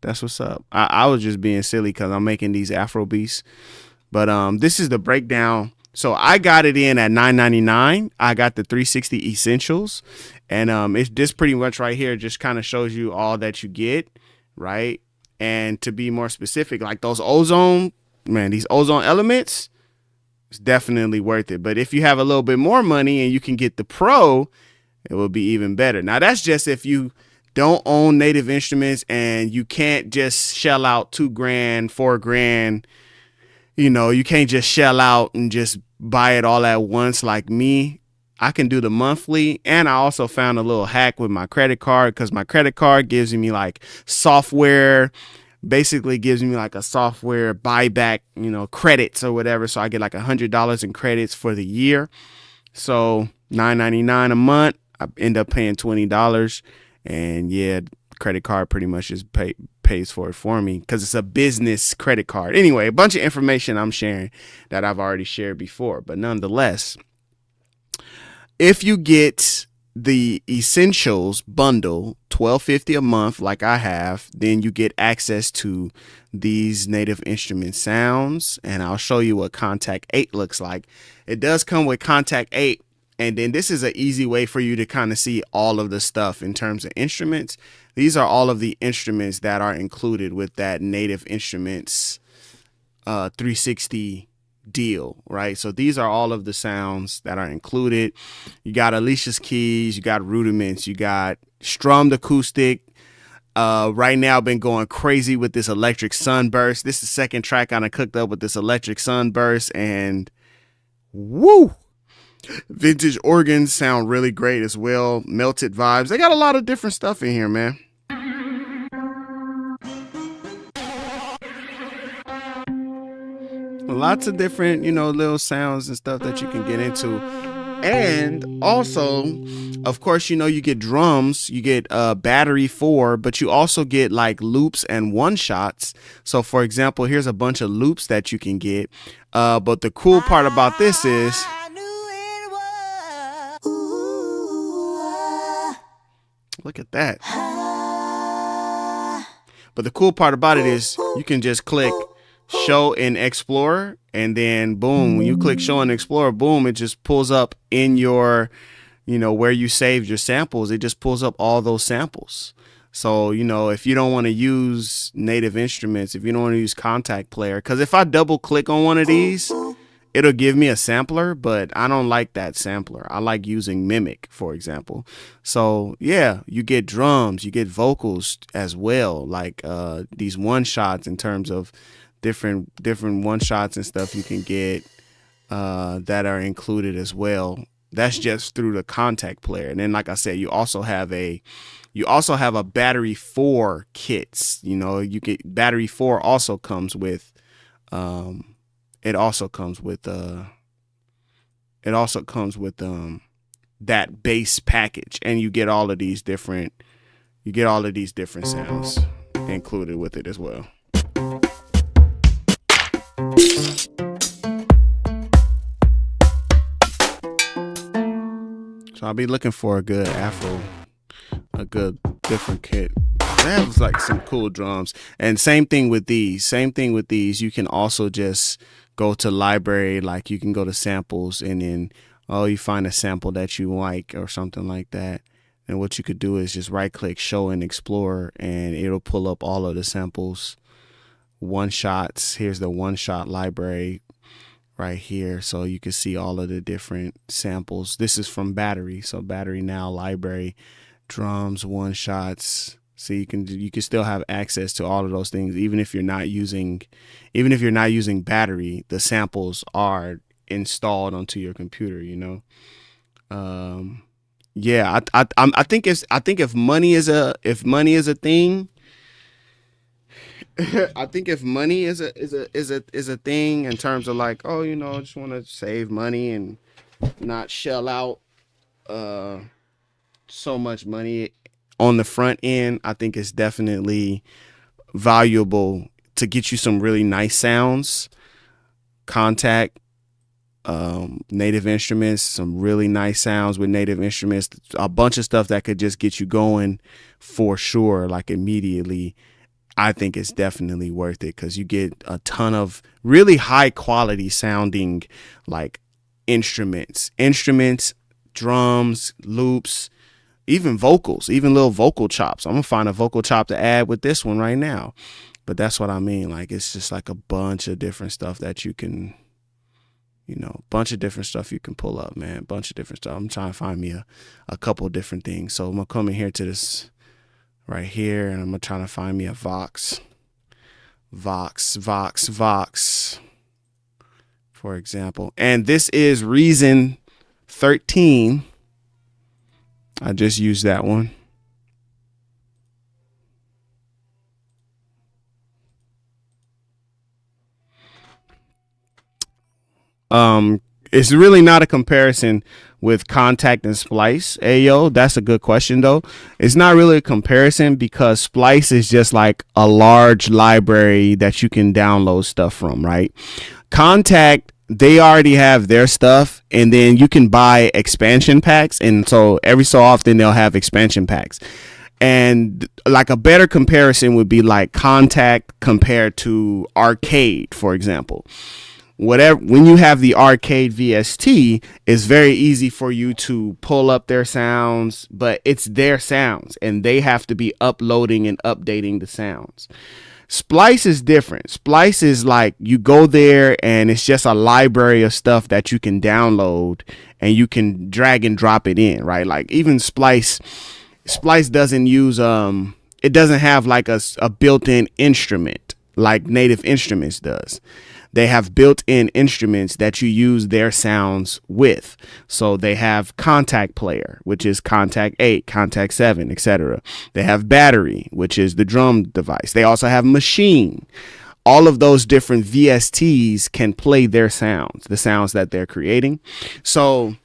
That's what's up. I was just being silly because I'm making these Afro beats. But this is the breakdown. So I got it in at 9.99. I got the 360 essentials, and it's this pretty much right here. Just kind of shows you all that you get, right? And to be more specific, like those ozone, man, these ozone elements, it's definitely worth it. But if you have a little bit more money and you can get the pro, it will be even better. Now that's just if you don't own Native Instruments and you can't just shell out 2 grand, 4 grand. You know, you can't just shell out and just buy it all at once like me. I can do the monthly, and I also found a little hack with my credit card because my credit card gives me like software, basically gives me like a software buyback, credits or whatever. So I get like $100 in credits for the year. So $9.99 a month, I end up paying $20, and yeah, credit card pretty much just pays for it for me because it's a business credit card. Anyway, a bunch of information I'm sharing that I've already shared before, but nonetheless, if you get the essentials bundle, $12.50 a month, like I have, then you get access to these Native Instrument sounds, and I'll show you what Kontakt 8 looks like. It does come with Kontakt 8, and then this is an easy way for you to kind of see all of the stuff in terms of instruments. These are all of the instruments that are included with that Native Instruments 360 deal, right? So these are all of the sounds that are included. You got Alicia's keys, you got rudiments, you got strummed acoustic. Right now I've been going crazy with this electric sunburst. This is the second track I cooked up with this electric sunburst, and woo! Vintage organs sound really great as well. Melted vibes. They got a lot of different stuff in here, man. Lots of different, little sounds and stuff that you can get into. And also, of course, you get drums, you get battery 4, but you also get like loops and one shots. So for example, here's a bunch of loops that you can get. But the cool part about this is look at that. But the cool part about it is you can just click show in Explorer, and then boom, when you click show in Explorer, boom, it just pulls up in your, where you saved your samples. It just pulls up all those samples. So, if you don't want to use Native Instruments, if you don't want to use Kontakt Player, because if I double click on one of these, it'll give me a sampler, but I don't like that sampler. I like using Mimic, for example. So yeah, you get drums, you get vocals as well, like these one shots in terms of different one shots and stuff you can get that are included as well. That's just through the Kontakt Player. And then, like I said, you also have a battery 4 kits. You get battery 4 also comes with it also comes with that bass package, and you get all of these different sounds included with it as well. So I'll be looking for a good different kit. That was like some cool drums. And same thing with these. You can also just go to library, like you can go to samples, and then you find a sample that you like or something like that. And what you could do is just right click show in Explorer, and it'll pull up all of the samples, one shots. Here's the one shot library right here, so you can see all of the different samples. This is from battery, so battery now library, drums, one shots. So you can still have access to all of those things, even if you're not using battery. The samples are installed onto your computer. Yeah, I think if money is a thing, I think if money is a thing in terms of like, I just want to save money and not shell out so much money on the front end, I think it's definitely valuable to get you some really nice sounds. Kontakt, Native Instruments, some really nice sounds with Native Instruments, a bunch of stuff that could just get you going for sure, like immediately. I think it's definitely worth it because you get a ton of really high quality sounding like instruments, drums, loops, even vocals, even little vocal chops. I'm gonna find a vocal chop to add with this one right now. But that's what I mean. Like, it's just like a bunch of different stuff that you can, bunch of different stuff you can pull up, man. Bunch of different stuff. I'm trying to find me a couple different things. So I'm gonna come in here to this right here, and I'm gonna try to find me a Vox, for example. And this is Reason 13. I just used that one. It's really not a comparison with Kontakt and Splice. Ayo, that's a good question though. It's not really a comparison because Splice is just like a large library that you can download stuff from, right? Kontakt, they already have their stuff, and then you can buy expansion packs, and so every so often they'll have expansion packs. And like a better comparison would be like Kontakt compared to Arcade, for example. When you have the Arcade VST, it's very easy for you to pull up their sounds, but it's their sounds and they have to be uploading and updating the sounds. Splice is different. Splice is like you go there and it's just a library of stuff that you can download and you can drag and drop it in, right? Like even Splice doesn't use it doesn't have like a built-in instrument like Native Instruments does. They have built-in instruments that you use their sounds with. So they have Kontakt Player, which is Kontakt 8, Kontakt 7, etc. They have Battery, which is the drum device. They also have Machine. All of those different VSTs can play their sounds, the sounds that they're creating. So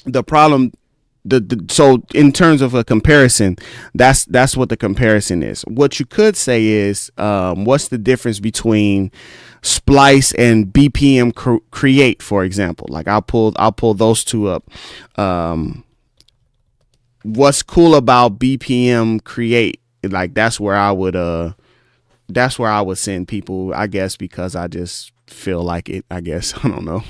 the problem, so in terms of a comparison, that's what the comparison is. What you could say is, what's the difference between Splice and BPM Create, for example? Like I'll pull those two up. What's cool about BPM Create? Like that's where I would send people, I guess, because I just feel like it. I guess I don't know.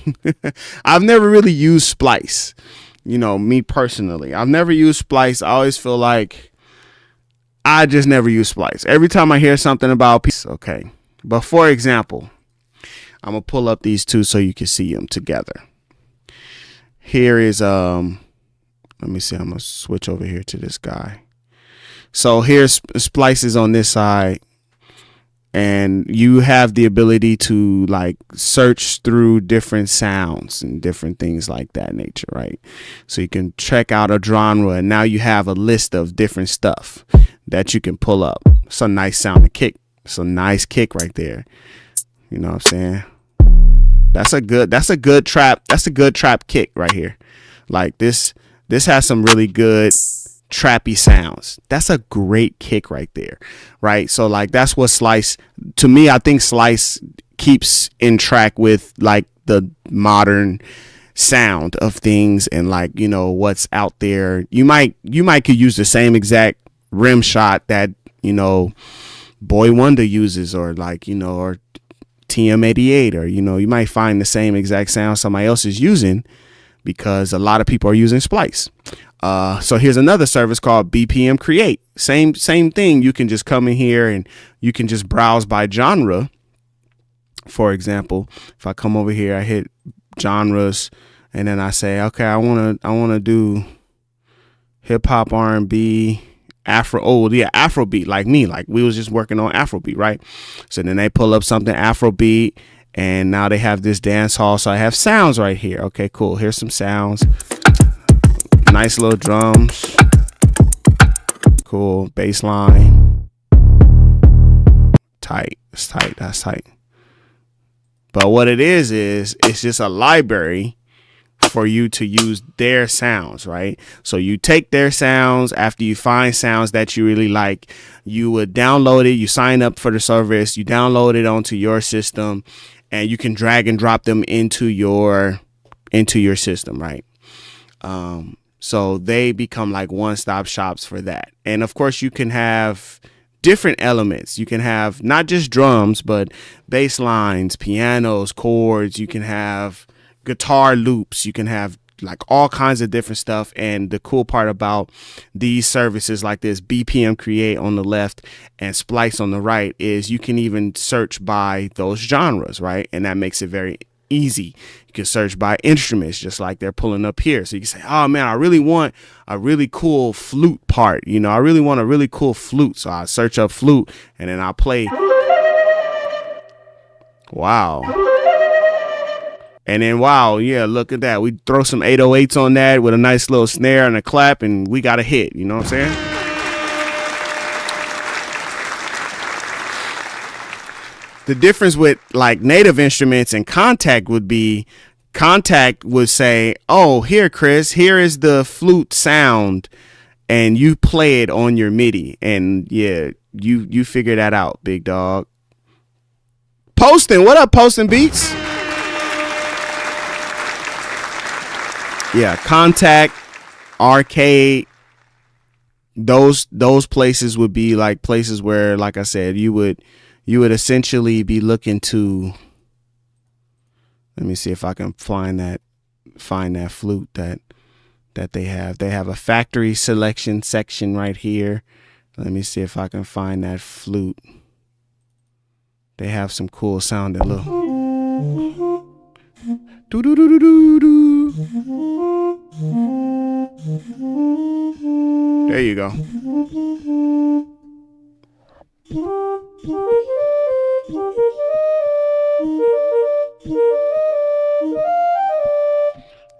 I've never really used Splice. Me personally, I've never used Splice. I always feel like I just never use Splice. Every time I hear something about peace, okay. But for example, I'm gonna pull up these two so you can see them together. Here is let me see. I'm gonna switch over here to this guy. So here's Splices on this side, and you have the ability to like search through different sounds and different things like that nature, right? So you can check out a genre, and now you have a list of different stuff that you can pull up. It's a nice sounding kick. It's a nice kick right there. You know what I'm saying? That's a good trap kick right here. Like this has some really good trappy sounds. That's a great kick right there, right? So like that's what Splice, to me, I think Splice keeps in track with like the modern sound of things and like what's out there. You might could use the same exact rim shot that Boy Wonder uses, or like or TM88, or you might find the same exact sound somebody else is using because a lot of people are using Splice. So here's another service called BPM Create. Same thing. You can just come in here and you can just browse by genre. For example, if I come over here, I hit genres, and then I say, okay, I wanna do hip hop, R&B, Afro. Oh yeah, Afrobeat. Like me, like we was just working on Afrobeat, right? So then they pull up something Afrobeat, and now they have this dance hall. So I have sounds right here. Okay, cool. Here's some sounds. Nice little drums. Cool. Bass line. Tight. It's tight. That's tight. But what it is it's just a library for you to use their sounds, right? So you take their sounds. After you find sounds that you really like, you would download it. You sign up for the service. You download it onto your system, and you can drag and drop them into your system, right? So they become like one-stop shops for that. And of course, you can have different elements. You can have not just drums, but bass lines, pianos, chords. You can have guitar loops. You can have like all kinds of different stuff. And the cool part about these services like this, BPM Create on the left and Splice on the right, is you can even search by those genres, right? And that makes it very easy. You can search by instruments, just like they're pulling up here. So you can say, oh man, I really want a really cool flute part. I really want a really cool flute. So I search up flute and then I'll play. Wow. And then, wow, yeah, look at that. We throw some 808s on that with a nice little snare and a clap, and we got a hit. You know what I'm saying? The difference with like native instruments and Kontakt would be, Kontakt would say, oh, here, Chris, here is the flute sound, and you play it on your MIDI. And yeah, you figure that out, big dog. Posting, what up, Posting Beats? Yeah, Kontakt, Arcade, those places would be like places where, like I said, you would essentially be looking to. Let me see if I can find that flute that they have. They have a factory selection section right here. Let me see if I can find that flute. They have some cool sounding little. Do do do do do do. There you go.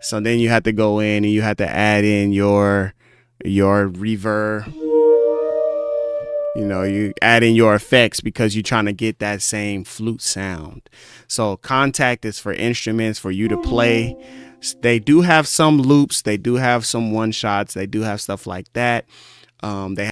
So then you have to go in and you have to add in your reverb. You add in your effects because you're trying to get that same flute sound. So Kontakt is for instruments, for you to play. They do have some loops. They do have some one shots. They do have stuff like that. They